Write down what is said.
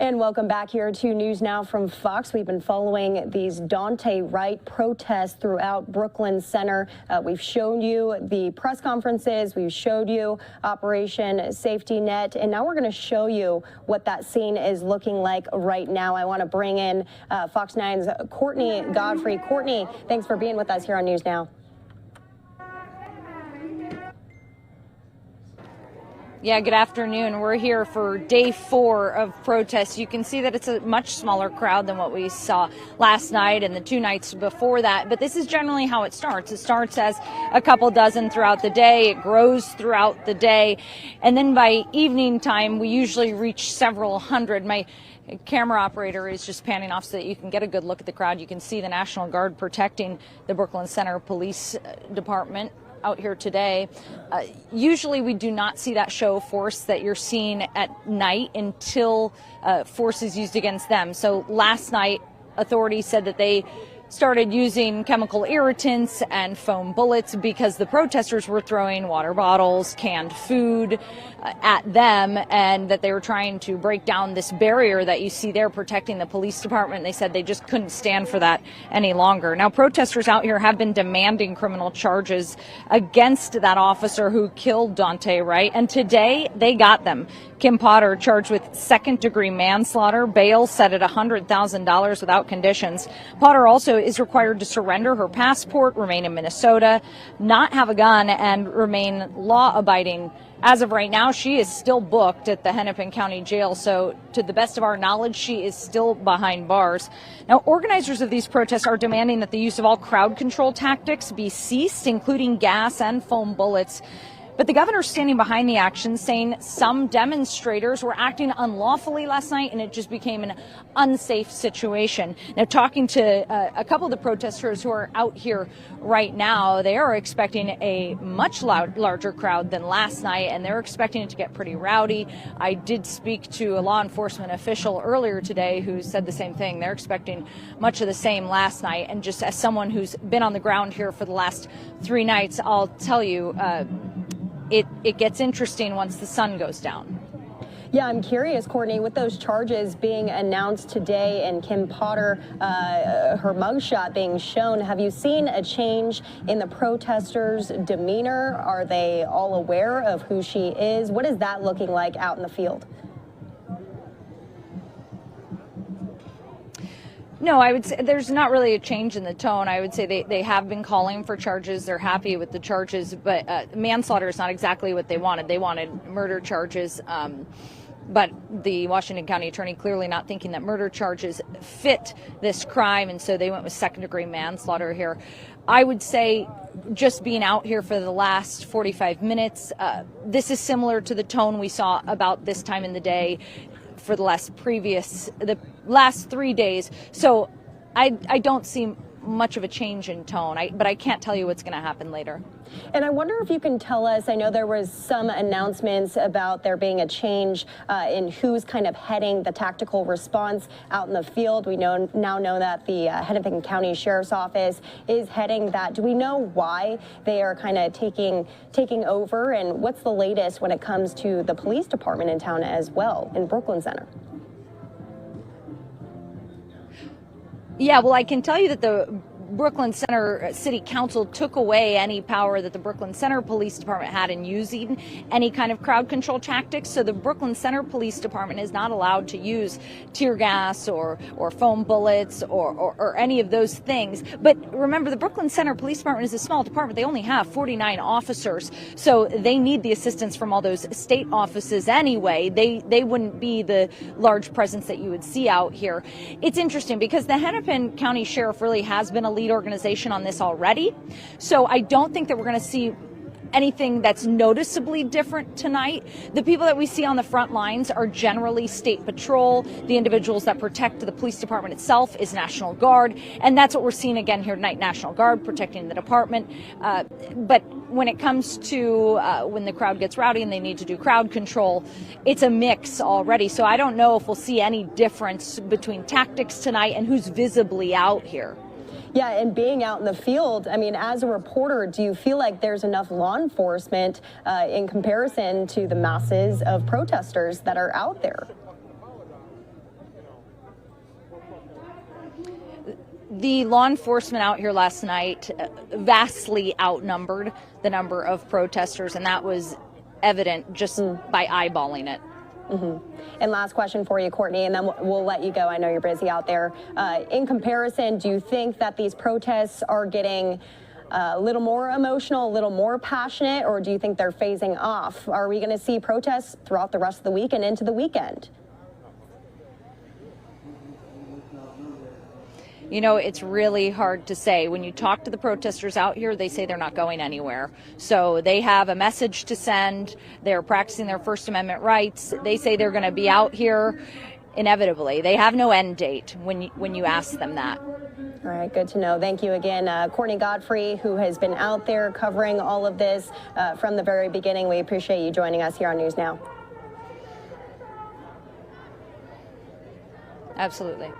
And welcome back here to News Now from Fox. We've been following these Daunte Wright protests throughout Brooklyn Center. We've shown you the press conferences. We've showed you Operation Safety Net. And now we're going to show you what that scene is looking like right now. I want to bring in Fox 9's Courtney Godfrey. Courtney, thanks for being with us here on News Now. Yeah, good afternoon. We're here for day 4 of protests. You can see that it's a much smaller crowd than what we saw last night and the 2 nights before that. But this is generally how it starts. It starts as a couple dozen throughout the day. It grows throughout the day. And then by evening time, we usually reach several hundred. My camera operator is just panning off so that you can get a good look at the crowd. You can see the National Guard protecting the Brooklyn Center Police Department out here today. Usually we do not see that show of force that you're seeing at night until force is used against them. So last night, authorities said that they started using chemical irritants and foam bullets because the protesters were throwing water bottles, canned food at them, and that they were trying to break down this barrier that you see there protecting the police department. They said they just couldn't stand for that any longer. Now, protesters out here have been demanding criminal charges against that officer who killed Daunte Wright, and today they got them. Kim Potter charged with second-degree manslaughter, bail set at $100,000 without conditions. Potter also is required to surrender her passport, remain in Minnesota, not have a gun, and remain law-abiding. As of right now, she is still booked at the Hennepin County Jail, so to the best of our knowledge, she is still behind bars. Now, organizers of these protests are demanding that the use of all crowd control tactics be ceased, including gas and foam bullets. But the governor's standing behind the action, saying some demonstrators were acting unlawfully last night and it just became an unsafe situation. Now, talking to a couple of the protesters who are out here right now, they are expecting a much larger crowd than last night, and they're expecting it to get pretty rowdy. I did speak to a law enforcement official earlier today who said the same thing. They're expecting much of the same last night. And just as someone who's been on the ground here for the last 3 nights, I'll tell you, it gets interesting once the sun goes down. Yeah, I'm curious, Courtney, with those charges being announced today and Kim Potter, her mugshot being shown, have you seen a change in the protesters' demeanor? Are they all aware of who she is? What is that looking like out in the field? No, I would say there's not really a change in the tone. I would say they have been calling for charges. They're happy with the charges, but manslaughter is not exactly what they wanted. They wanted murder charges. But the Washington County attorney clearly not thinking that murder charges fit this crime, and so they went with second-degree manslaughter here. I would say just being out here for the last 45 minutes, this is similar to the tone we saw about this time in the day for the last 3 days. So I don't see much of a change in tone, but I can't tell you what's going to happen later. And I wonder if you can tell us, I know there was some announcements about there being a change in who's kind of heading the tactical response out in the field. We now know that the Hennepin County Sheriff's Office is heading that. Do we know why they are kind of taking over, and what's the latest when it comes to the police department in town as well in Brooklyn Center? Yeah, well, I can tell you that the Brooklyn Center City Council took away any power that the Brooklyn Center Police Department had in using any kind of crowd control tactics. So the Brooklyn Center Police Department is not allowed to use tear gas or foam bullets or any of those things. But remember, the Brooklyn Center Police Department is a small department. They only have 49 officers, so they need the assistance from all those state offices anyway. They wouldn't be the large presence that you would see out here. It's interesting because the Hennepin County Sheriff really has been a lead organization on this already. So I don't think that we're going to see anything that's noticeably different tonight. The people that we see on the front lines are generally state patrol. The individuals that protect the police department itself is National Guard. And that's what we're seeing again here tonight, National Guard protecting the department. But when it comes to when the crowd gets rowdy and they need to do crowd control, it's a mix already. So I don't know if we'll see any difference between tactics tonight and who's visibly out here. Yeah, and being out in the field, I mean, as a reporter, do you feel like there's enough law enforcement in comparison to the masses of protesters that are out there? The law enforcement out here last night vastly outnumbered the number of protesters, and that was evident just by eyeballing it. And last question for you, Courtney, and then we'll let you go. I know you're busy out there. In comparison, do you think that these protests are getting a little more emotional, a little more passionate, or do you think they're phasing off? Are we going to see protests throughout the rest of the week and into the weekend? You know, it's really hard to say. When you talk to the protesters out here, they say they're not going anywhere. So they have a message to send. They're practicing their First Amendment rights. They say they're going to be out here inevitably. They have no end date when you ask them that. All right, good to know. Thank you again, Courtney Godfrey, who has been out there covering all of this from the very beginning. We appreciate you joining us here on News Now. Absolutely.